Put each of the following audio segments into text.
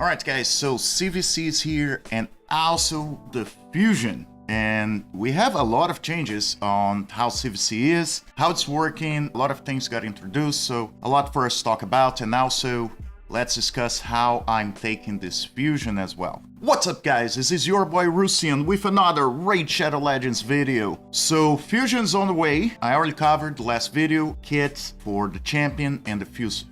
Alright guys, so CVC is here and also the Fusion. And we have a lot of changes on how CVC is, how it's working, a lot of things got introduced, so a lot for us to talk about, and also let's discuss how I'm taking this Fusion as well. What's up guys, this is your boy Russian with another Raid Shadow Legends video. So Fusion's on the way. I already covered the last video, kits for the champion and the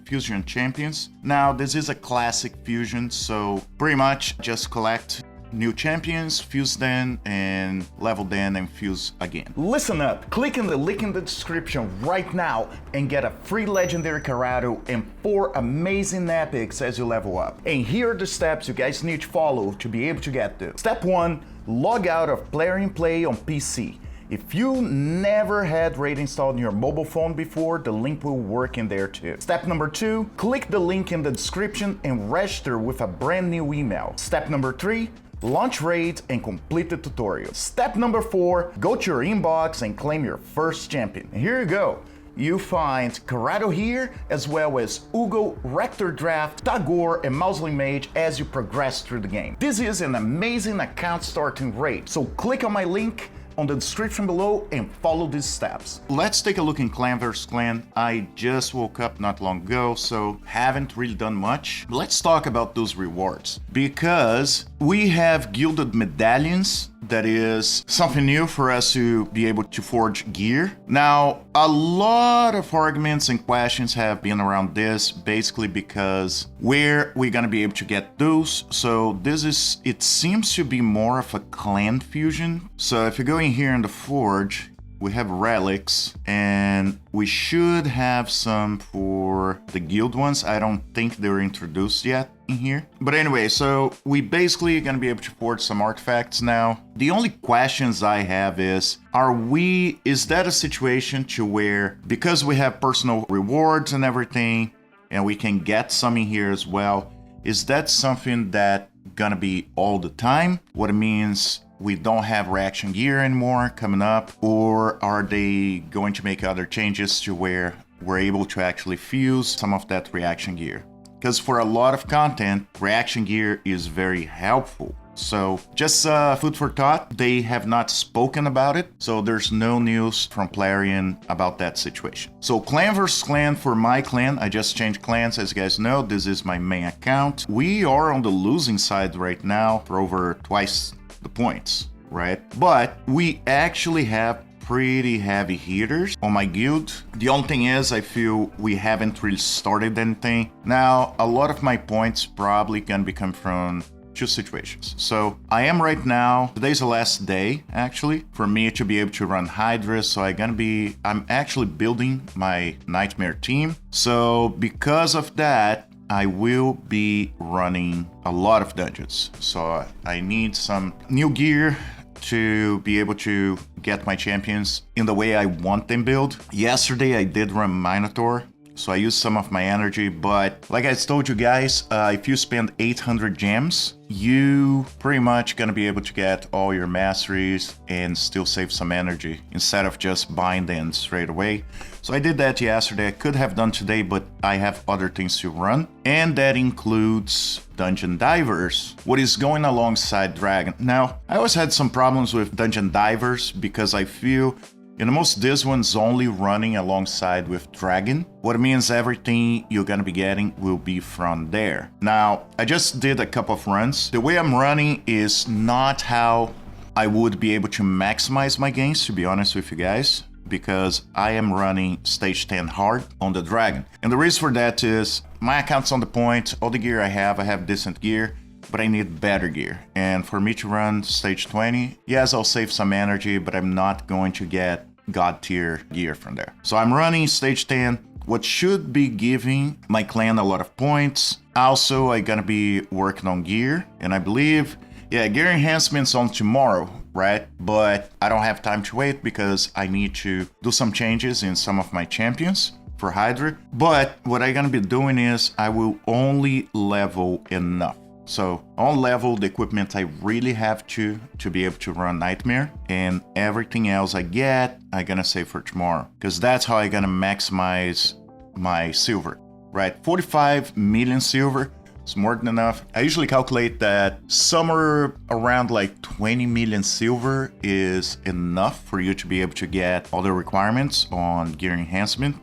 Fusion champions. Now this is a classic Fusion, so pretty much just collect new champions, fuse them, and level them and fuse again. Listen up, click on the link in the description right now and get a free legendary Karato and 4 amazing epics as you level up. And here are the steps you guys need to follow to be able to get this. Step 1, log out of Player in Play on PC. If you never had Raid installed on your mobile phone before, the link will work in there too. Step number 2, click the link in the description and register with a brand new email. Step number 3, launch Raid and complete the tutorial. Step number 4, go to your inbox and claim your first champion. And here you go. You find Karato here, as well as Uugo, Rector Drath, Tagoar, and Mausoleum Mage as you progress through the game. This is an amazing account starting Raid, so click on my link on the description below and follow these steps. Let's take a look in clan vs clan. I just woke up not long ago, so haven't really done much. Let's talk about those rewards, because we have Gilded Medallions. That is something new for us to be able to forge gear. Now, a lot of arguments and questions have been around this, basically because where we're gonna be able to get those. So this is, it seems to be more of a clan fusion. So if you go in here in the forge, we have relics, and we should have some for the guild ones. I don't think they're introduced yet in here. But anyway, so we basically are gonna be able to forge some artifacts now. The only questions I have is that a situation to where, because we have personal rewards and everything, and we can get some in here as well, is that something that gonna be all the time? What it means we don't have reaction gear anymore coming up, or are they going to make other changes to where we're able to actually fuse some of that reaction gear? Because for a lot of content, reaction gear is very helpful. So just food for thought, they have not spoken about it, so there's no news from Plarian about that situation. So clan vs clan for my clan, I just changed clans, as you guys know, this is my main account. We are on the losing side right now for over twice the points, right? But we actually have pretty heavy hitters on my guild. The only thing is, I feel we haven't really started anything. Now, a lot of my points probably can become from two situations. So I am right now, today's the last day actually for me to be able to run Hydra, so I'm actually building my Nightmare team. So because of that, I will be running a lot of dungeons. So I need some new gear to be able to get my champions in the way I want them built. Yesterday I did run Minotaur, so I used some of my energy, but like I told you guys, if you spend 800 gems, you pretty much gonna be able to get all your masteries and still save some energy instead of just buying them straight away. So I did that yesterday. I could have done today, but I have other things to run, and that includes Dungeon Divers, what is going alongside Dragon. Now, I always had some problems with Dungeon Divers because I feel most this one's only running alongside with Dragon. What it means, everything you're gonna be getting will be from there. Now, I just did a couple of runs. The way I'm running is not how I would be able to maximize my gains, to be honest with you guys, because I am running stage 10 hard on the Dragon. And the reason for that is my account's on the point, all the gear I have decent gear, but I need better gear. And for me to run stage 20, yes, I'll save some energy, but I'm not going to get God tier gear from there. So I'm running stage 10, what should be giving my clan a lot of points. Also, I'm gonna be working on gear, and I believe, yeah, gear enhancements on tomorrow, right? But I don't have time to wait because I need to do some changes in some of my champions for Hydra. But what I'm gonna be doing is I will only level enough. So on level the equipment I really have to be able to run Nightmare, and everything else I get, I'm gonna save for tomorrow, because that's how I'm gonna maximize my silver, right? 45 million silver. It's more than enough. I usually calculate that somewhere around like 20 million silver is enough for you to be able to get all the requirements on gear enhancement.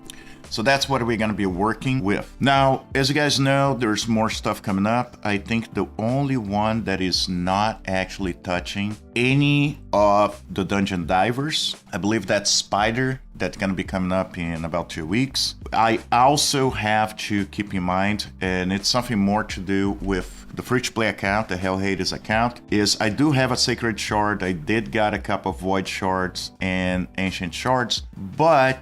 So that's what we're going to be working with. Now, as you guys know, there's more stuff coming up. I think the only one that is not actually touching any of the dungeon divers, I believe that's Spider, that's going to be coming up in about 2 weeks. I also have to keep in mind, and it's something more to do with the free-to-play account, the Hell Hades account, is I do have a Sacred Shard. I did got a couple of Void Shards and Ancient Shards, but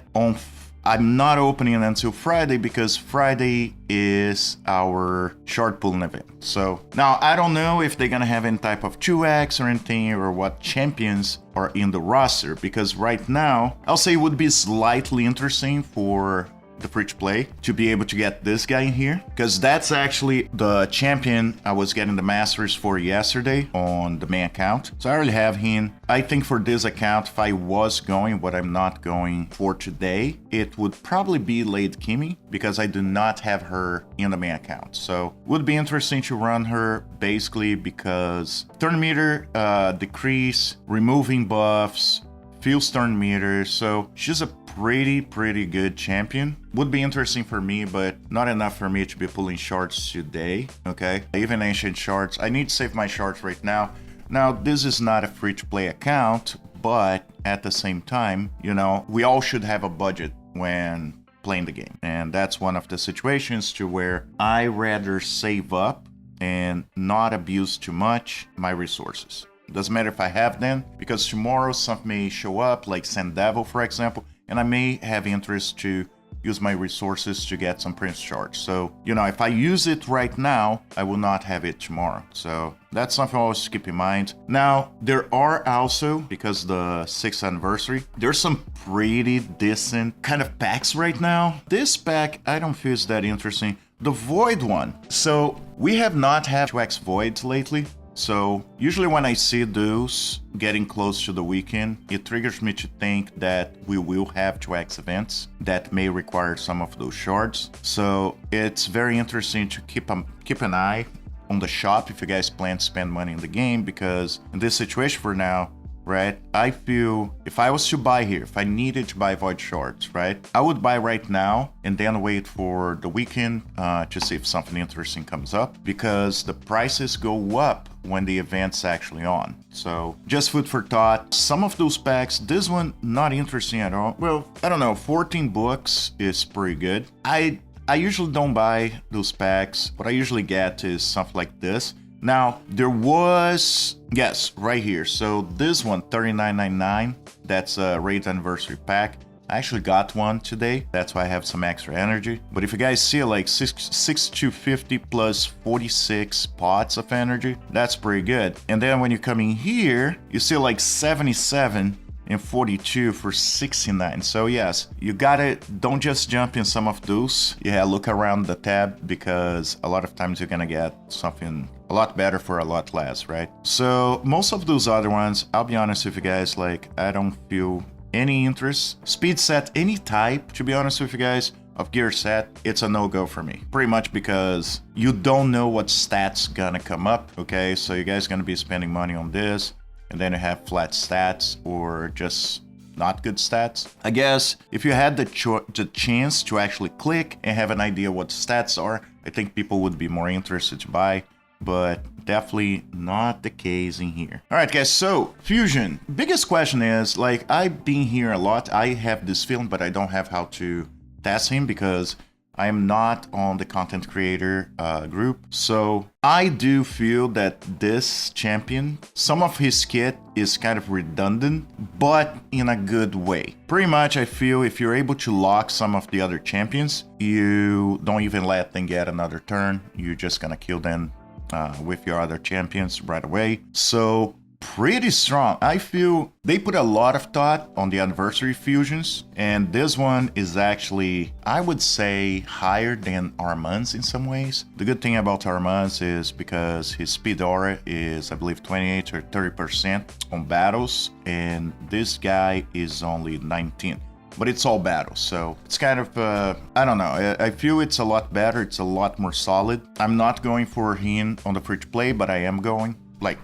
I'm not opening it until Friday because Friday is our shard pulling event. So now I don't know if they're gonna have any type of 2x or anything or what champions are in the roster, because right now I'll say it would be slightly interesting for the free-to-play to be able to get this guy in here, because that's actually the champion I was getting the masters for yesterday on the main account. So I already have him. I think for this account, if I was going, what I'm not going for today, it would probably be Lady Kimmy, because I do not have her in the main account. So it would be interesting to run her basically because turn meter decrease, removing buffs, feels turn meter, so she's a pretty good champion. Would be interesting for me, but not enough for me to be pulling shards today, okay? Even ancient shards. I need to save my shards right now. Now, this is not a free-to-play account, but at the same time, you know, we all should have a budget when playing the game. And that's one of the situations to where I rather save up and not abuse too much my resources. Doesn't matter if I have them, because tomorrow something may show up, like Sand Devil, for example, and I may have interest to use my resources to get some Prince Shards. So, you know, if I use it right now, I will not have it tomorrow. So that's something I always keep in mind. Now, there are also, because the 6th anniversary, there's some pretty decent kind of packs right now. This pack, I don't feel is that interesting. The Void one. So we have not had 2x Voids lately. So usually when I see those getting close to the weekend, it triggers me to think that we will have 2x events that may require some of those shards. So it's very interesting to keep an eye on the shop if you guys plan to spend money in the game, because in this situation for now, right, I feel if I was to buy here, if I needed to buy Void Shards, right, I would buy right now and then wait for the weekend to see if something interesting comes up, because the prices go up when the event's actually on. So just food for thought. Some of those packs, this one not interesting at all. Well, I don't know, 14 books is pretty good. I usually don't buy those packs. What I usually get is something like this. Now, there was, yes, right here. So this one, $39.99, that's a Raid Anniversary pack. I actually got one today. That's why I have some extra energy. But if you guys see like 6250 plus 46 pots of energy, that's pretty good. And then when you come in here, you see like 77 and 42 for 69. So yes, you gotta, don't just jump in some of those. Yeah, look around the tab, because a lot of times you're gonna get something a lot better for a lot less, right? So most of those other ones, I'll be honest with you guys, like I don't feel any interest. Speed set, any type, to be honest with you guys, of gear set, it's a no-go for me. Pretty much because you don't know what stats gonna come up, okay? So you guys gonna be spending money on this, and then you have flat stats or just not good stats. I guess if you had the chance to actually click and have an idea what stats are, I think people would be more interested to buy, but definitely not the case in here. All right, guys, so Fusion. Biggest question is, like, I've been here a lot. I have this feeling, but I don't have how to test him because I am not on the content creator group. So I do feel that this champion, some of his kit is kind of redundant, but in a good way. Pretty much I feel if you're able to lock some of the other champions, you don't even let them get another turn. You're just gonna kill them with your other champions right away. So pretty strong. I feel they put a lot of thought on the anniversary fusions, and this one is actually, I would say, higher than Armand's in some ways. The good thing about Armand's is because his speed aura is, I believe, 28 or 30% on battles, and this guy is only 19. but it's all battles. So it's kind of, I don't know. I feel it's a lot better. It's a lot more solid. I'm not going for him on the free-to-play, but I am going. Like,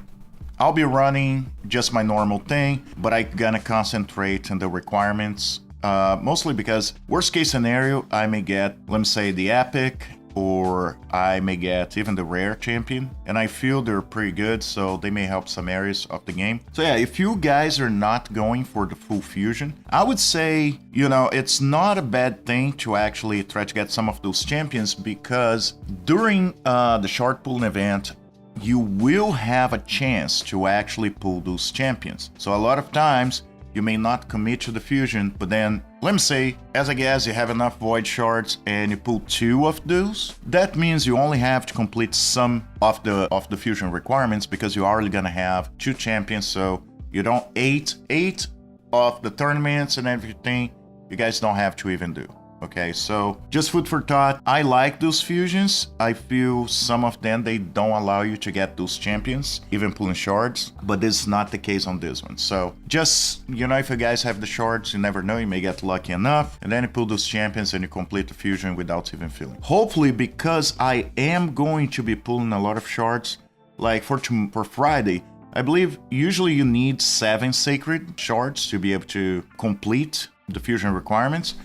I'll be running just my normal thing, but I'm gonna concentrate on the requirements. Mostly because worst case scenario, I may get, let me say, the epic, or I may get even the rare champion, and I feel they're pretty good, so they may help some areas of the game. So yeah, if you guys are not going for the full fusion, I would say, you know, it's not a bad thing to actually try to get some of those champions, because during the shard pulling event, you will have a chance to actually pull those champions. So a lot of times, you may not commit to the fusion, but then, let me say, as I guess you have enough void shards and you pull 2 of those, that means you only have to complete some of the fusion requirements, because you're already gonna have 2 champions, so you don't 8 of the tournaments and everything, you guys don't have to even do. Okay, so just food for thought. I like those fusions. I feel some of them, they don't allow you to get those champions, even pulling shards, but this is not the case on this one. So just, you know, if you guys have the shards, you never know, you may get lucky enough, and then you pull those champions and you complete the fusion without even feeling. Hopefully, because I am going to be pulling a lot of shards, like for Friday, I believe usually you need 7 sacred shards to be able to complete the fusion requirements.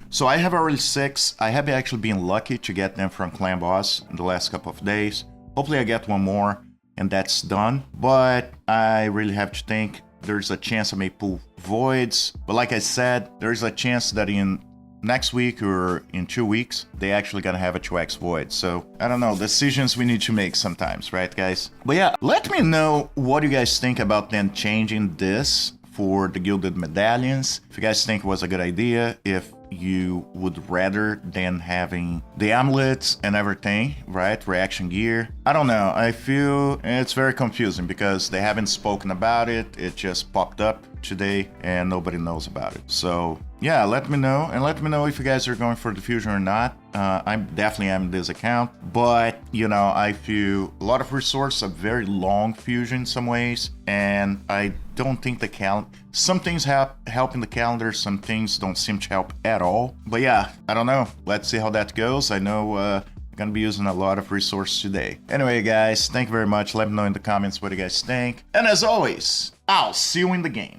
So I have already 6. I have actually been lucky to get them from Clan Boss in the last couple of days. Hopefully I get one more and that's done. But I really have to think. There's a chance I may pull voids. But like I said, there's a chance that in next week or in 2 weeks, they actually gonna have a 2x void. So I don't know, decisions we need to make sometimes, right guys? But yeah, let me know what you guys think about them changing this for the Gilded Medallions. If you guys think it was a good idea, if you would rather than having the amulets and everything, right? Reaction gear. I don't know. I feel it's very confusing because they haven't spoken about it. It just popped up today and nobody knows about it. So yeah, let me know, and let me know if you guys are going for the fusion or not. I'm definitely am in this account, but you know, I feel a lot of resources, a very long fusion in some ways, and I don't think some things help in the calendar, some things don't seem to help at all. But yeah, I don't know. Let's see how that goes. I know I'm gonna be using a lot of resources today. Anyway, guys, thank you very much. Let me know in the comments what you guys think. And as always, I'll see you in the game.